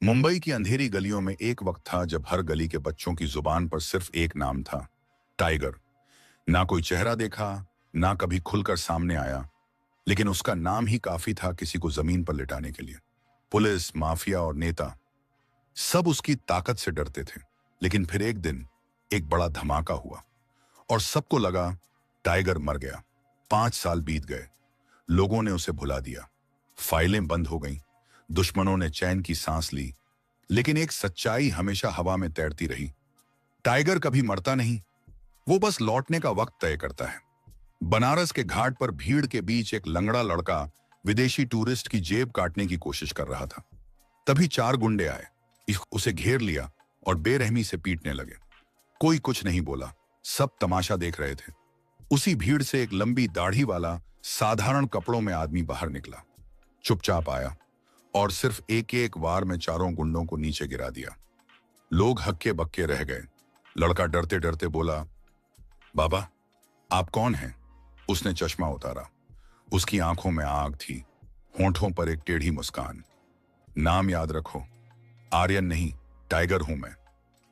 मुंबई की अंधेरी गलियों में एक वक्त था जब हर गली के बच्चों की जुबान पर सिर्फ एक नाम था, टाइगर। ना कोई चेहरा देखा, ना कभी खुलकर सामने आया, लेकिन उसका नाम ही काफी था किसी को जमीन पर लिटाने के लिए। पुलिस, माफिया और नेता सब उसकी ताकत से डरते थे। लेकिन फिर एक दिन एक बड़ा धमाका हुआ और सबको लगा टाइगर मर गया। 5 साल बीत गए, लोगों ने उसे भुला दिया, फाइलें बंद हो गईं, दुश्मनों ने चैन की सांस ली। लेकिन एक सच्चाई हमेशा हवा में तैरती रही, टाइगर कभी मरता नहीं, वो बस लौटने का वक्त तय करता है। बनारस के घाट पर भीड़ के बीच एक लंगड़ा लड़का विदेशी टूरिस्ट की जेब काटने की कोशिश कर रहा था। तभी 4 गुंडे आए, उसे घेर लिया और बेरहमी से पीटने लगे। कोई कुछ नहीं बोला, सब तमाशा देख रहे थे। उसी भीड़ से एक लंबी दाढ़ी वाला साधारण कपड़ों में आदमी बाहर निकला, चुपचाप आया और सिर्फ एक एक वार में चारों गुंडों को नीचे गिरा दिया। लोग हक्के बक्के रह गए। लड़का डरते डरते बोला, बाबा, आप कौन हैं? उसने चश्मा उतारा। उसकी आंखों में आग थी, होंठों पर एक टेढ़ी मुस्कान। नाम याद रखो, आर्यन नहीं, टाइगर हूं मैं।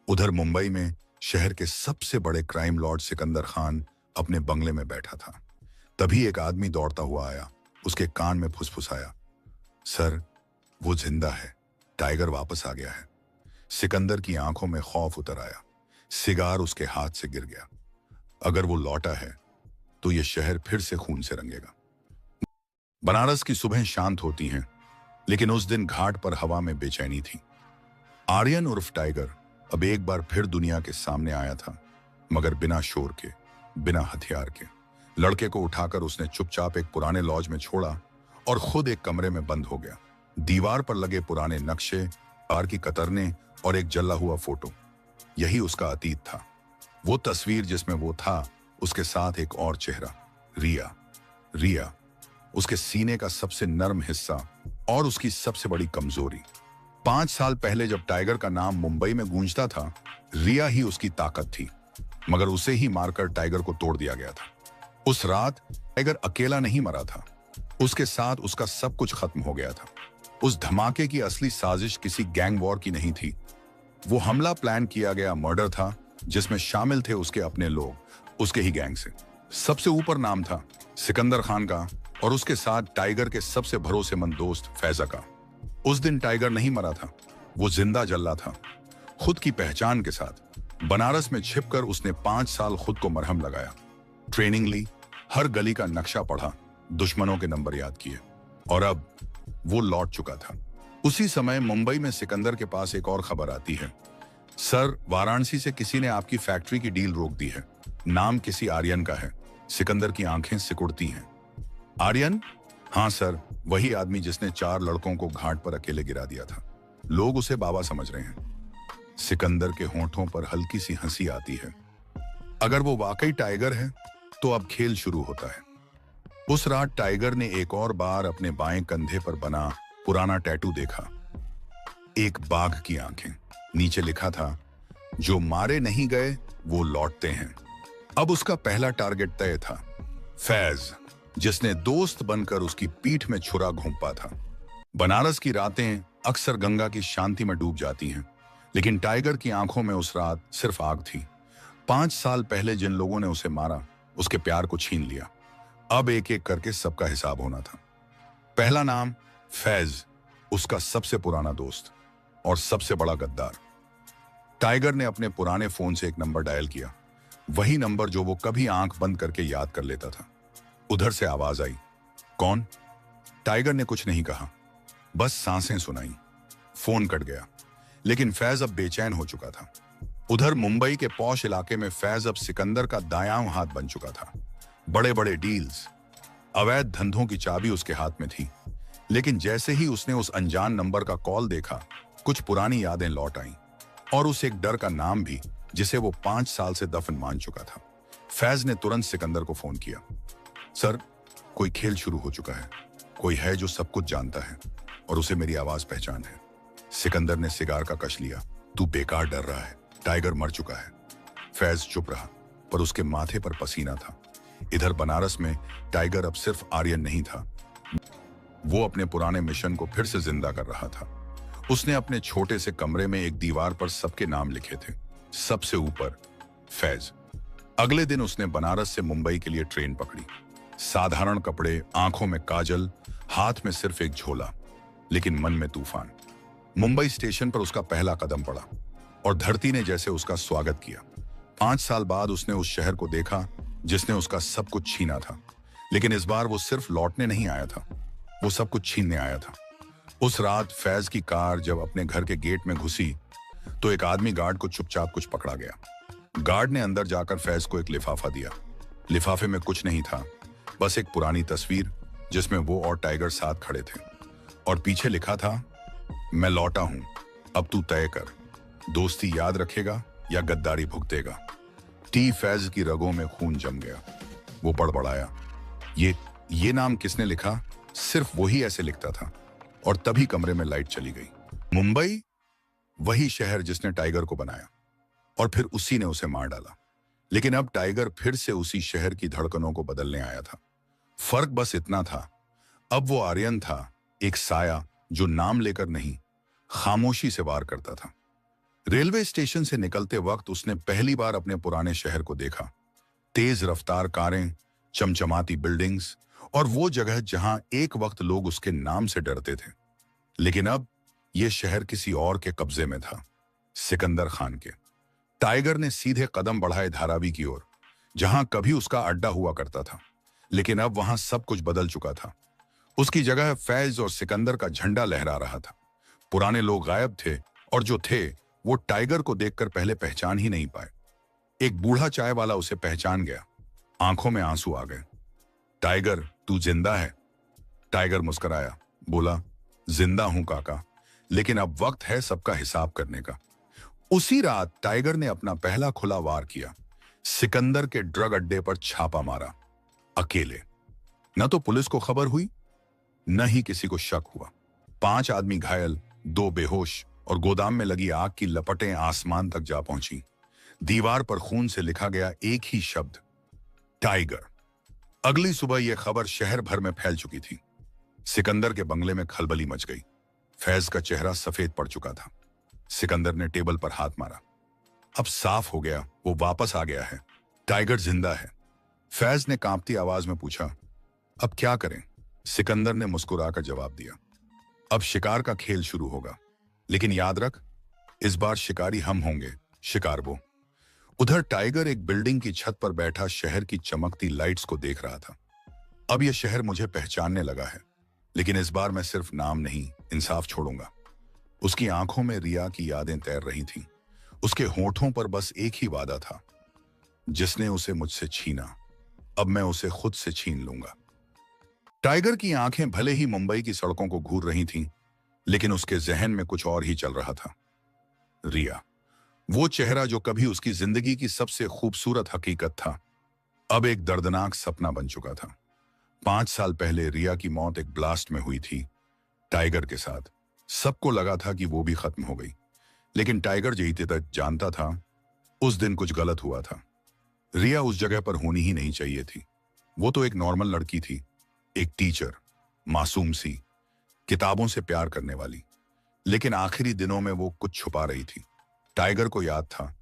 उधर मुंबई में शहर के सबसे बड़े क्राइम लॉर्ड सिकंदर खान अपने बंगले में बैठा था। तभी एक आदमी दौड़ता हुआ आया, उसके कान में फुसफुसाया, सर, वो जिंदा है, टाइगर वापस आ गया है। सिकंदर की आंखों में खौफ उतर आया, सिगार उसके हाथ से गिर गया। अगर वो लौटा है तो ये शहर फिर से खून से रंगेगा। बनारस की सुबह शांत होती हैं, लेकिन उस दिन घाट पर हवा में बेचैनी थी। आर्यन उर्फ टाइगर अब एक बार फिर दुनिया के सामने आया था, मगर बिना शोर के, बिना हथियार के। लड़के को उठाकर उसने चुपचाप एक पुराने लॉज में छोड़ा और खुद एक कमरे में बंद हो गया। दीवार पर लगे पुराने नक्शे, कार की कतरने और एक जला हुआ फोटो, यही उसका अतीत था। वो तस्वीर जिसमें वो था, उसके साथ एक और चेहरा, रिया। रिया, उसके सीने का सबसे नर्म हिस्सा और उसकी सबसे बड़ी कमजोरी। 5 साल पहले जब टाइगर का नाम मुंबई में गूंजता था, रिया ही उसकी ताकत थी, मगर उसे ही मारकर टाइगर को तोड़ दिया गया था। उस रात टाइगर अकेला नहीं मरा था, उसके साथ उसका सब कुछ खत्म हो गया था। उस धमाके की असली साजिश किसी गैंग वॉर की नहीं थी। वो हमला प्लान किया गया मर्डर था, जिसमें शामिल थे उसके अपने लोग, उसके ही गैंग से। सबसे ऊपर नाम था सिकंदर खान का और उसके साथ टाइगर के सबसे भरोसेमंद दोस्त फैजा का। उस दिन टाइगर नहीं मरा था, वो जिंदा जल रहा था, खुद की पहचान के साथ। बनारस में छिपकर उसने 5 साल खुद को मरहम लगाया, ट्रेनिंग ली, हर गली का नक्शा पढ़ा, दुश्मनों के नंबर याद किए, और अब वो लौट चुका था। उसी समय मुंबई में सिकंदर के पास एक और खबर आती है, सर, वाराणसी से किसी ने आपकी फैक्ट्री की डील रोक दी है। नाम किसी आर्यन का है। सिकंदर की आंखें सिकुड़ती हैं। आर्यन? हाँ सर, वही आदमी जिसने 4 लड़कों को घाट पर अकेले गिरा दिया था। लोग उसे बाबा समझ रहे हैं। सिकंदर के होंठों पर हल्की सी हंसी आती है। अगर वो वाकई टाइगर है तो अब खेल शुरू होता है। उस रात टाइगर ने एक और बार अपने बाएं कंधे पर बना पुराना टैटू देखा, एक बाघ की आंखें। नीचे लिखा था, जो मारे नहीं गए वो लौटते हैं। अब उसका पहला टारगेट तय था, फैज, जिसने दोस्त बनकर उसकी पीठ में छुरा घोंपा था। बनारस की रातें अक्सर गंगा की शांति में डूब जाती हैं, लेकिन टाइगर की आंखों में उस रात सिर्फ आग थी। 5 साल पहले जिन लोगों ने उसे मारा, उसके प्यार को छीन लिया। अब एक एक करके सबका हिसाब होना था। पहला नाम फैज, उसका सबसे पुराना दोस्त और सबसे बड़ा गद्दार। टाइगर ने अपने पुराने फोन से एक नंबर डायल किया, वही नंबर जो वो कभी आंख बंद करके याद कर लेता था। उधर से आवाज आई, कौन? टाइगर ने कुछ नहीं कहा, बस सांसें सुनाई। फोन कट गया, लेकिन फैज अब बेचैन हो चुका था। उधर मुंबई के पॉश इलाके में फैज अब सिकंदर का दायां हाथ बन चुका था। बड़े बड़े डील्स, अवैध धंधों की चाबी उसके हाथ में थी। लेकिन जैसे ही उसने उस अनजान नंबर का कॉल देखा, कुछ पुरानी यादें लौट आईं, और उस एक डर का नाम भी जिसे वो 5 साल से दफन मान चुका था। फैज ने तुरंत सिकंदर को फोन किया, सर, कोई खेल शुरू हो चुका है। कोई है जो सब कुछ जानता है और उसे मेरी आवाज पहचान है। सिकंदर ने सिगार का कश लिया, तू बेकार डर रहा है, टाइगर मर चुका है। फैज चुप रहा, पर उसके माथे पर पसीना था। इधर बनारस में टाइगर अब सिर्फ आर्यन नहीं था, वो अपने पुराने मिशन को फिर से जिंदा कर रहा था। उसने अपने छोटे से कमरे में एक दीवार पर सबके नाम लिखे थे। सबसे ऊपर फैज। अगले दिन उसने बनारस से मुंबई के लिए ट्रेन पकड़ी। साधारण कपड़े, आंखों में काजल, हाथ में सिर्फ एक झोला, लेकिन मन में तूफान। मुंबई स्टेशन पर उसका पहला कदम पड़ा और धरती ने जैसे उसका स्वागत किया। 5 साल बाद उसने उस शहर को देखा जिसने उसका सब कुछ छीना था, लेकिन इस बार वो सिर्फ लौटने नहीं आया था, वो सब कुछ छीनने आया था। उस रात फैज की कार जब अपने घर के गेट में घुसी तो एक आदमी गार्ड को चुपचाप कुछ पकड़ा गया। गार्ड ने अंदर जाकर फैज को एक लिफाफा दिया। लिफाफे में कुछ नहीं था, बस एक पुरानी तस्वीर जिसमें वो और टाइगर साथ खड़े थे, और पीछे लिखा था, मैं लौटा हूं, अब तू तय कर, दोस्ती याद रखेगा या गद्दारी भुगतेगा। टी फैज की रगों में खून जम गया। वो बड़बड़ाया, ये नाम किसने लिखा? सिर्फ वही ऐसे लिखता था। और तभी कमरे में लाइट चली गई। मुंबई, वही शहर जिसने टाइगर को बनाया और फिर उसी ने उसे मार डाला। लेकिन अब टाइगर फिर से उसी शहर की धड़कनों को बदलने आया था। फर्क बस इतना था, अब वो आर्यन था, एक साया जो नाम लेकर नहीं, खामोशी से वार करता था। रेलवे स्टेशन से निकलते वक्त उसने पहली बार अपने पुराने शहर को देखा। तेज रफ्तार कारें, चमचमाती बिल्डिंग्स और वो जगह जहां एक वक्त लोग उसके नाम से डरते थे। लेकिन अब यह शहर किसी और के कब्जे में था, सिकंदर खान के। टाइगर ने सीधे कदम बढ़ाए धारावी की ओर, जहां कभी उसका अड्डा हुआ करता था, लेकिन अब वहां सब कुछ बदल चुका था। उसकी जगह फैज और सिकंदर का झंडा लहरा रहा था। पुराने लोग गायब थे और जो थे वो टाइगर को देखकर पहले पहचान ही नहीं पाए। एक बूढ़ा चाय वाला उसे पहचान गया, आंखों में आंसू आ गए। टाइगर, तू जिंदा है? टाइगर मुस्कुराया, बोला, जिंदा हूं काका, लेकिन अब वक्त है सबका हिसाब करने का। उसी रात टाइगर ने अपना पहला खुला वार किया। सिकंदर के ड्रग अड्डे पर छापा मारा, अकेले। न तो पुलिस को खबर हुई, न ही किसी को शक हुआ। 5 आदमी घायल, 2 बेहोश, और गोदाम में लगी आग की लपटें आसमान तक जा पहुंची। दीवार पर खून से लिखा गया एक ही शब्द, टाइगर। अगली सुबह यह खबर शहर भर में फैल चुकी थी। सिकंदर के बंगले में खलबली मच गई। फैज का चेहरा सफेद पड़ चुका था। सिकंदर ने टेबल पर हाथ मारा। अब साफ हो गया, वो वापस आ गया है, टाइगर जिंदा है। फैज ने कांपती आवाज में पूछा, अब क्या करें? सिकंदर ने मुस्कुराकर जवाब दिया, अब शिकार का खेल शुरू होगा, लेकिन याद रख, इस बार शिकारी हम होंगे, शिकार वो। उधर टाइगर एक बिल्डिंग की छत पर बैठा शहर की चमकती लाइट्स को देख रहा था। अब यह शहर मुझे पहचानने लगा है, लेकिन इस बार मैं सिर्फ नाम नहीं, इंसाफ छोड़ूंगा। उसकी आंखों में रिया की यादें तैर रही थीं। उसके होठों पर बस एक ही वादा था, जिसने उसे मुझसे छीना, अब मैं उसे खुद से छीन लूंगा। टाइगर की आंखें भले ही मुंबई की सड़कों को घूर रही थीं, लेकिन उसके जहन में कुछ और ही चल रहा था। रिया, वो चेहरा जो कभी उसकी जिंदगी की सबसे खूबसूरत हकीकत था, अब एक दर्दनाक सपना बन चुका था। 5 साल पहले रिया की मौत एक ब्लास्ट में हुई थी, टाइगर के साथ। सबको लगा था कि वो भी खत्म हो गई, लेकिन टाइगर जीते तक जानता था उस दिन कुछ गलत हुआ था। रिया उस जगह पर होनी ही नहीं चाहिए थी। वो तो एक नॉर्मल लड़की थी, एक टीचर, मासूम सी, किताबों से प्यार करने वाली, लेकिन आखिरी दिनों में वो कुछ छुपा रही थी। टाइगर को याद था,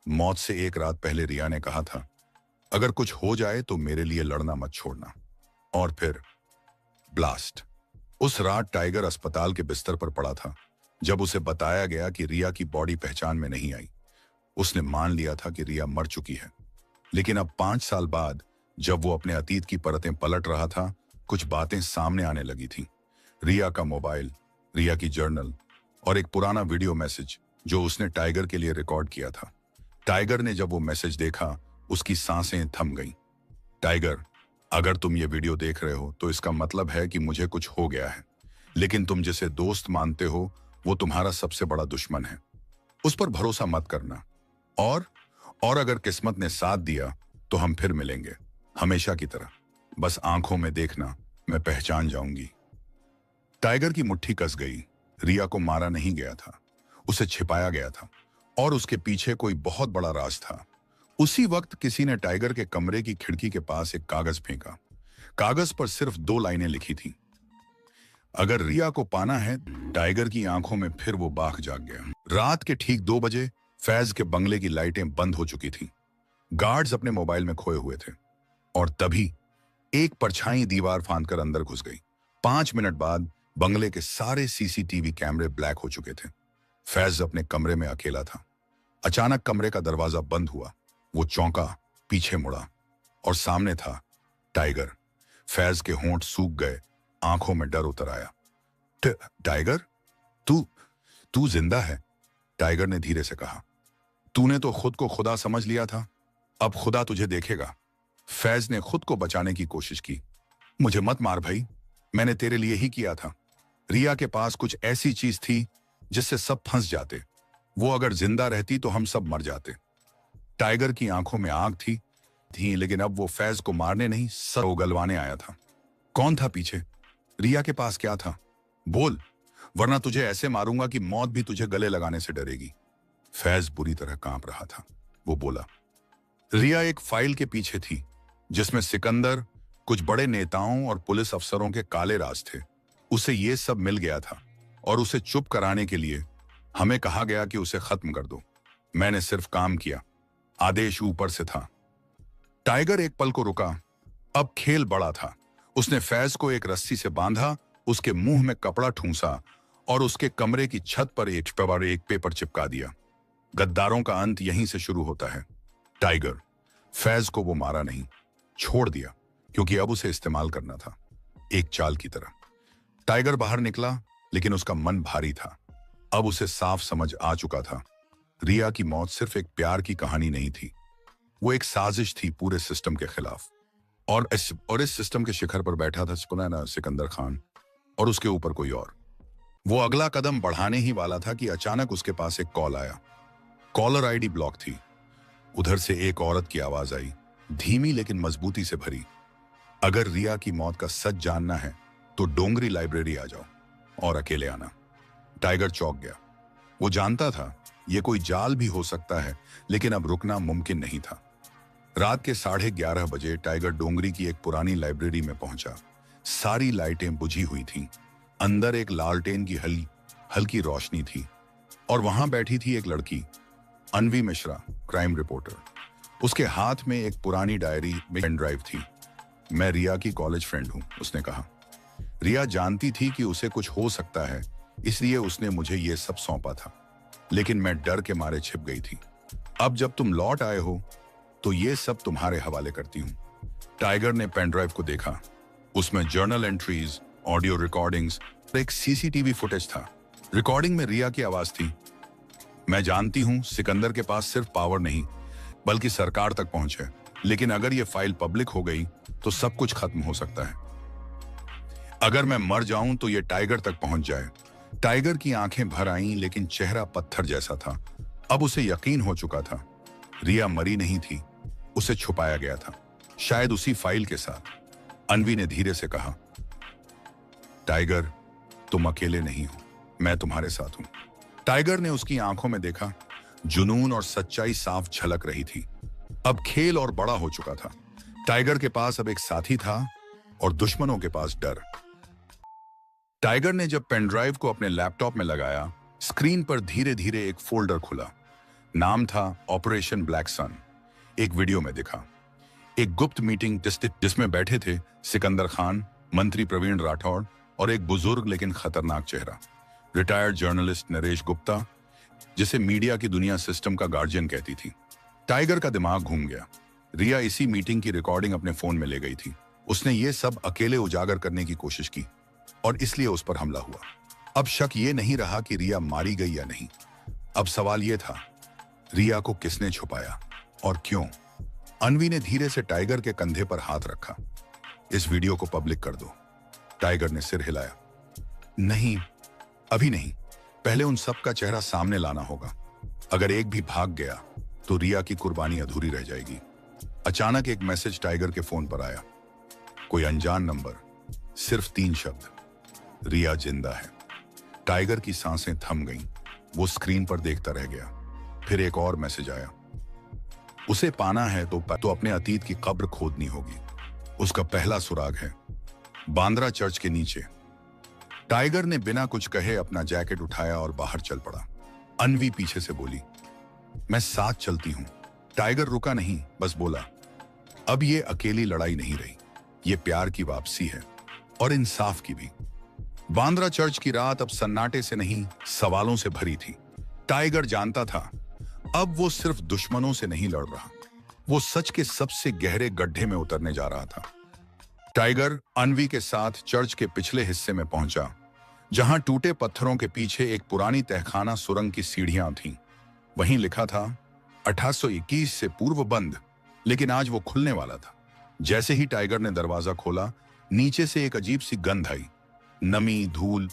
मौत से एक रात पहले रिया ने कहा था, अगर कुछ हो जाए तो मेरे लिए लड़ना मत छोड़ना। और फिर ब्लास्ट। उस रात टाइगर अस्पताल के बिस्तर पर पड़ा था। जब उसे बताया गया कि रिया की बॉडी पहचान में नहीं आई, उसने मान लिया था कि रिया मर चुकी है। लेकिन अब 5 साल बाद जब वो अपने अतीत की परतें पलट रहा था, कुछ बातें सामने आने लगी थीं। रिया का मोबाइल, रिया की जर्नल और एक पुराना वीडियो मैसेज जो उसने टाइगर के लिए रिकॉर्ड किया था। टाइगर ने जब वो मैसेज देखा, उसकी सांसें थम गईं। टाइगर, अगर तुम ये वीडियो देख रहे हो तो इसका मतलब है कि मुझे कुछ हो गया है, लेकिन तुम जिसे दोस्त मानते हो वो तुम्हारा सबसे बड़ा दुश्मन है। उस पर भरोसा मत करना। और अगर किस्मत ने साथ दिया तो हम फिर मिलेंगे, हमेशा की तरह। बस आंखों में देखना, मैं पहचान जाऊंगी। टाइगर की मुट्ठी कस गई। रिया को मारा नहीं गया था, उसे छिपाया गया था, और उसके पीछे कोई बहुत बड़ा राज था। उसी वक्त किसी ने टाइगर के कमरे की खिड़की के पास एक कागज फेंका। कागज पर सिर्फ 2 लाइनें लिखी थी, अगर रिया को पाना है। टाइगर की आंखों में फिर वो बाघ जाग गया। रात के ठीक 2 बजे फैज के बंगले की लाइटें बंद हो चुकी थीं। गार्ड्स अपने मोबाइल में खोए हुए थे और तभी एक परछाई दीवार फांदकर अंदर घुस गई। 5 मिनट बाद बंगले के सारे सीसीटीवी कैमरे ब्लैक हो चुके थे। फैज अपने कमरे में अकेला था। अचानक कमरे का दरवाजा बंद हुआ। वो चौंका, पीछे मुड़ा और सामने था टाइगर। फैज के होंठ सूख गए, आंखों में डर उतर आया। टाइगर, तू तू जिंदा है? टाइगर ने धीरे से कहा। तूने तो खुद को खुदा समझ लिया था, अब खुदा तुझे देखेगा। फैज ने खुद को बचाने की कोशिश की। मुझे मत मार भाई, मैंने तेरे लिए ही किया था। रिया के पास कुछ ऐसी चीज थी जिससे सब फंस जाते। वो अगर जिंदा रहती तो हम सब मर जाते। टाइगर की आंखों में आग थी, लेकिन अब वो फैज को मारने नहीं, सर उगलवाने आया था। कौन था पीछे? रिया के पास क्या था? बोल, वरना तुझे ऐसे मारूंगा कि मौत भी तुझे गले लगाने से डरेगी। फैज बुरी तरह कांप रहा था। वो बोला, रिया एक फाइल के पीछे थी जिसमें सिकंदर, कुछ बड़े नेताओं और पुलिस अफसरों के काले राज थे। उसे ये सब मिल गया था और उसे चुप कराने के लिए हमें कहा गया कि उसे खत्म कर दो। मैंने सिर्फ काम किया, आदेश ऊपर से था। टाइगर एक पल को रुका। अब खेल बड़ा था। उसने फैज को एक रस्सी से बांधा, उसके मुंह में कपड़ा ठूंसा और उसके कमरे की छत पर एक पेपर चिपका दिया। गद्दारों का अंत यहीं से शुरू होता है। टाइगर, फैज को वो मारा नहीं, छोड़ दिया, क्योंकि अब उसे इस्तेमाल करना था, एक चाल की तरह। टाइगर बाहर निकला, लेकिन उसका मन भारी था। अब उसे साफ समझ आ चुका था, रिया की मौत सिर्फ एक प्यार की कहानी नहीं थी, वो एक साजिश थी पूरे सिस्टम के खिलाफ। और इस सिस्टम के शिखर पर बैठा था सिकंदर खान, और उसके ऊपर कोई और। वो अगला कदम बढ़ाने ही वाला था कि अचानक उसके पास एक कॉल आया। कॉलर आईडी ब्लॉक थी। उधर से एक औरत की आवाज आई, धीमी लेकिन मजबूती से भरी। अगर रिया की मौत का सच जानना है तो डोंगरी लाइब्रेरी आ जाओ और अकेले आना। टाइगर चौंक गया। वो जानता था ये कोई जाल भी हो सकता है, लेकिन अब रुकना मुमकिन नहीं था। रात के 11:30 बजे टाइगर डोंगरी की एक पुरानी लाइब्रेरी में पहुंचा। सारी लाइटें बुझी हुई थीं। अंदर एक लालटेन की हल्की रोशनी थी और वहां बैठी थी एक लड़की, अन्वी मिश्रा, क्राइम रिपोर्टर। उसके हाथ में एक पुरानी डायरी में पेन ड्राइव थी। मैं रिया की कॉलेज फ्रेंड हूं, उसने कहा। रिया जानती थी कि उसे कुछ हो सकता है, इसलिए उसने मुझे ये सब सौंपा था, लेकिन मैं डर के मारे छिप गई थी। अब जब तुम लौट आए हो तो ये सब तुम्हारे हवाले करती हूं। टाइगर ने पेन ड्राइव को देखा। उसमें जर्नल एंट्रीज, ऑडियो रिकॉर्डिंग्स, एक सीसीटीवी फुटेज था। रिकॉर्डिंग में रिया की आवाज थी, मैं जानती हूं सिकंदर के पास सिर्फ पावर नहीं बल्कि सरकार तक पहुंच है, लेकिन अगर यह फाइल पब्लिक हो गई तो सब कुछ खत्म हो सकता है। अगर मैं मर जाऊं तो यह टाइगर तक पहुंच जाए। टाइगर की आंखें भर आईं, लेकिन चेहरा पत्थर जैसा था। अब उसे यकीन हो चुका था, रिया मरी नहीं थी, उसे छुपाया गया था, शायद उसी फाइल के साथ। अन्वी ने धीरे से कहा, टाइगर, तुम अकेले नहीं हो, मैं तुम्हारे साथ हूं। टाइगर ने उसकी आंखों में देखा। जुनून और सच्चाई साफ झलक रही थी। अब खेल और बड़ा हो चुका था। टाइगर के पास अब एक साथी था और दुश्मनों के पास डर। टाइगर ने जब पेन ड्राइव को अपने लैपटॉप में लगाया, स्क्रीन पर धीरे धीरे एक फोल्डर खुला। नाम था ऑपरेशन ब्लैक सन। एक वीडियो में दिखा एक गुप्त मीटिंग जिसमें बैठे थे सिकंदर खान, मंत्री प्रवीण राठौड़ और एक बुजुर्ग लेकिन खतरनाक चेहरा, रिटायर्ड जर्नलिस्ट नरेश गुप्ता, जिसे मीडिया की दुनिया सिस्टम का गार्जियन कहती थी। टाइगर का दिमाग घूम गया। रिया इसी मीटिंग की रिकॉर्डिंग अपने फोन में ले गई थी। उसने ये सब अकेले उजागर करने की कोशिश की और इसलिए उस पर हमला हुआ। अब शक ये नहीं रहा कि रिया मारी गई या नहीं। अब सवाल ये था, रिया को किसने छुपाया और क्यों? अन्वी ने धीरे से टाइगर के कंधे पर हाथ रखा। इस वीडियो को पब्लिक कर दो। टाइगर ने सिर हिलाया। नहीं, अभी नहीं, पहले उन सब का चेहरा सामने लाना होगा। अगर एक भी भाग गया तो रिया की कुर्बानी अधूरी रह जाएगी। अचानक एक मैसेज टाइगर के फोन पर आया, कोई अनजान नंबर, सिर्फ 3 शब्द, रिया जिंदा है। टाइगर की सांसें थम गईं। वो स्क्रीन पर देखता रह गया। फिर एक और मैसेज आया, उसे पाना है तो अपने अतीत की कब्र खोदनी होगी। उसका पहला सुराग है बांद्रा चर्च के नीचे। टाइगर ने बिना कुछ कहे अपना जैकेट उठाया और बाहर चल पड़ा। अन्वी पीछे से बोली, मैं साथ चलती हूं। टाइगर रुका नहीं, बस बोला, अब ये अकेली लड़ाई नहीं रही, ये प्यार की वापसी है और इंसाफ की भी। बांद्रा चर्च की रात अब सन्नाटे से नहीं, सवालों से भरी थी। टाइगर जानता था अब वो सिर्फ दुश्मनों से नहीं लड़ रहा, वो सच के सबसे गहरे गड्ढे में उतरने जा रहा था। टाइगर अन्वी के साथ चर्च के पिछले हिस्से में पहुंचा, जहां टूटे पत्थरों के पीछे एक पुरानी तहखाना सुरंग की सीढ़ियां थीं। वहीं लिखा था 1821 से पूर्व बंद, लेकिन आज वो खुलने वाला था। जैसे ही टाइगर ने दरवाजा खोला, नीचे से एक अजीब सी गंध आई, नमी, धूल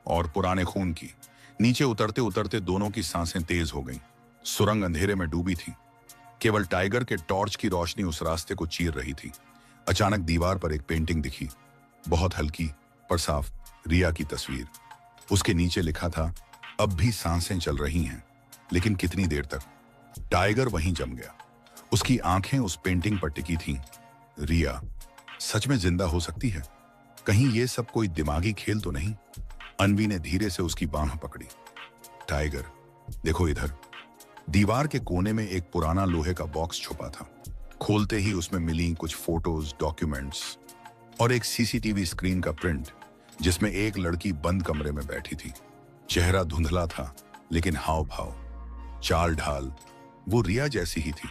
और पुराने खून की। नीचे उतरते उतरते दोनों की सांसें तेज हो गईं। सुरंग अंधेरे में डूबी थी, केवल टाइगर के टॉर्च की रोशनी उस रास्ते को चीर रही थी। अचानक दीवार पर एक पेंटिंग दिखी, बहुत हल्की पर साफ, रिया की तस्वीर। उसके नीचे लिखा था, अब भी सांसें चल रही हैं, लेकिन कितनी देर तक। टाइगर वहीं जम गया, उसकी आंखें उस पेंटिंग पर टिकी थीं। रिया सच में जिंदा हो सकती है? कहीं ये सब कोई दिमागी खेल तो नहीं? अन्वी ने धीरे से उसकी बांह पकड़ी। टाइगर, देखो इधर। दीवार के कोने में एक पुराना लोहे का बॉक्स छुपा था। खोलते ही उसमें मिली कुछ फोटोज, डॉक्यूमेंट्स और एक सीसीटीवी स्क्रीन का प्रिंट, जिसमें एक लड़की बंद कमरे में बैठी थी। चेहरा धुंधला था, लेकिन हाव भाव, चाल ढाल वो रिया जैसी ही थी।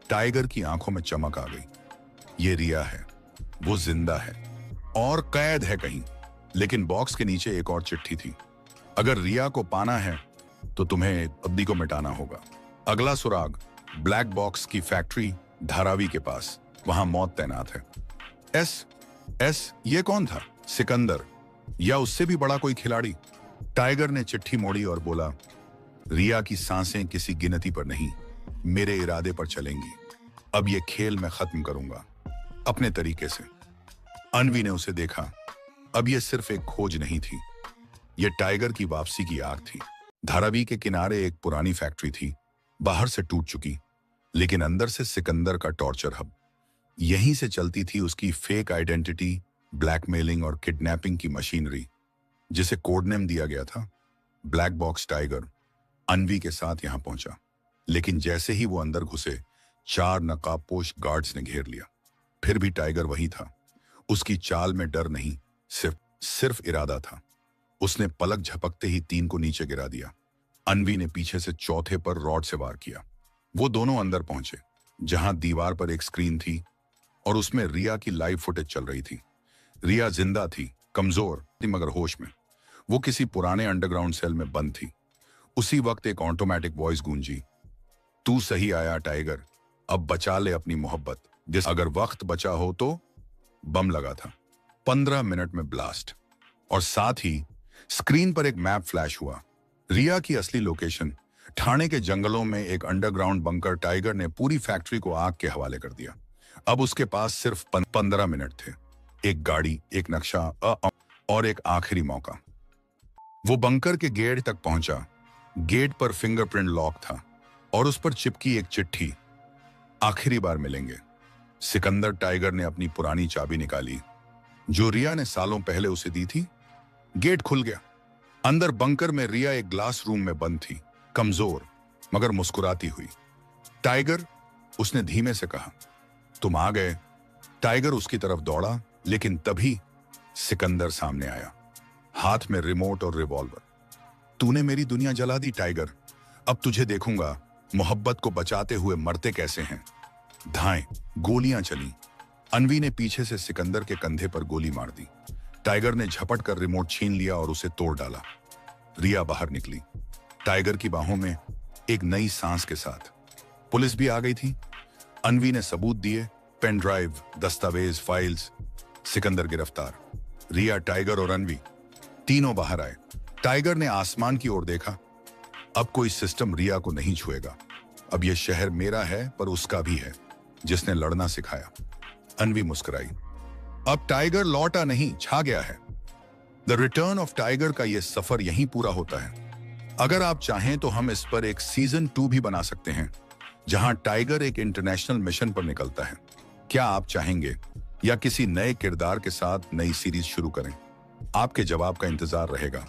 टाइगर की आंखों में चमक आ गई। ये रिया है, वो जिंदा है और कैद है कहीं। लेकिन बॉक्स के नीचे एक और चिट्ठी थी, अगर रिया को पाना है तो तुम्हें अब्दी को मिटाना होगा। अगला सुराग, ब्लैक बॉक्स की फैक्ट्री धारावी के पास, वहां मौत तैनात है। एस ये कौन था? सिकंदर या उससे भी बड़ा कोई खिलाड़ी? टाइगर ने चिट्ठी मोड़ी और बोला, रिया की सांसें किसी गिनती पर नहीं, मेरे इरादे पर चलेंगी। अब ये खेल मैं खत्म करूंगा, अपने तरीके से। अन्वी ने उसे देखा। अब ये सिर्फ एक खोज नहीं थी, ये टाइगर की वापसी की आग थी। धारावी के किनारे एक पुरानी फैक्ट्री थी, बाहर से टूट चुकी, लेकिन अंदर से सिकंदर का टॉर्चर हब। यहीं से चलती थी उसकी फेक आइडेंटिटी, ब्लैकमेलिंग और किडनैपिंग की मशीनरी, जिसे कोड नेम दिया गया था ब्लैक बॉक्स। टाइगर अन्वी के साथ यहां पहुंचा, लेकिन जैसे ही वो अंदर घुसे, 4 नकाबपोश गार्ड्स ने घेर लिया। फिर भी टाइगर वही था। उसकी चाल में डर नहीं, सिर्फ इरादा था। उसने पलक झपकते ही 3 को नीचे गिरा दिया। अन्वी ने पीछे से चौथे पर रॉड से वार किया। वो दोनों अंदर पहुंचे, जहां दीवार पर एक स्क्रीन थी और उसमें रिया की लाइव फुटेज चल रही थी। रिया जिंदा थी, कमजोर थी मगर होश में। वो किसी पुराने अंडरग्राउंड सेल में बंद थी। उसी वक्त एक ऑटोमेटिक वॉइस गूंजी, तू सही आया टाइगर, अब बचा ले अपनी मोहब्बत, जिस अगर वक्त बचा हो तो। बम लगा था। 15 मिनट में ब्लास्ट, और साथ ही स्क्रीन पर एक मैप फ्लैश हुआ। रिया की असली लोकेशन ठाणे के जंगलों में एक अंडरग्राउंड बंकर। टाइगर ने पूरी फैक्ट्री को आग के हवाले कर दिया। अब उसके पास सिर्फ 15 मिनट थे, एक गाड़ी, एक नक्शा और एक आखिरी मौका। वो बंकर के गेट तक पहुंचा। गेट पर फिंगरप्रिंट लॉक था और उस पर चिपकी एक चिट्ठी, आखिरी बार मिलेंगे। सिकंदर। टाइगर ने अपनी पुरानी चाबी निकाली, जो रिया ने सालों पहले उसे दी थी। गेट खुल गया। अंदर बंकर में रिया एक ग्लास रूम में बंद थी, कमजोर मगर मुस्कुराती हुई। टाइगर, उसने धीमे से कहा, तुम आ गए। टाइगर उसकी तरफ दौड़ा, लेकिन तभी सिकंदर सामने आया, हाथ में रिमोट और रिवॉल्वर। तूने मेरी दुनिया जला दी टाइगर, अब तुझे देखूंगा मोहब्बत को बचाते हुए मरते कैसे हैं। धाएं, गोलियां चली। अन्वी ने पीछे से सिकंदर के कंधे पर गोली मार दी। टाइगर ने झपट कर रिमोट छीन लिया और उसे तोड़ डाला। रिया बाहर निकली, टाइगर की बाहों में, एक नई सांस के साथ। पुलिस भी आ गई थी। अन्वी ने सबूत दिए, पेन ड्राइव, दस्तावेज, फाइल्स। सिकंदर गिरफ्तार। रिया, टाइगर और अन्वी तीनों बाहर आए। टाइगर ने आसमान की ओर देखा। अब कोई सिस्टम रिया को नहीं छुएगा। अब यह शहर मेरा है, पर उसका भी है, जिसने लड़ना सिखाया। अन्वी मुस्कुराई। अब टाइगर लौटा नहीं, छा गया है। द रिटर्न ऑफ टाइगर का यह सफर यहीं पूरा होता है। अगर आप चाहें तो हम इस पर एक सीजन 2 भी बना सकते हैं, जहां टाइगर एक इंटरनेशनल मिशन पर निकलता है। क्या आप चाहेंगे, या किसी नए किरदार के साथ नई सीरीज शुरू करें? आपके जवाब का इंतजार रहेगा।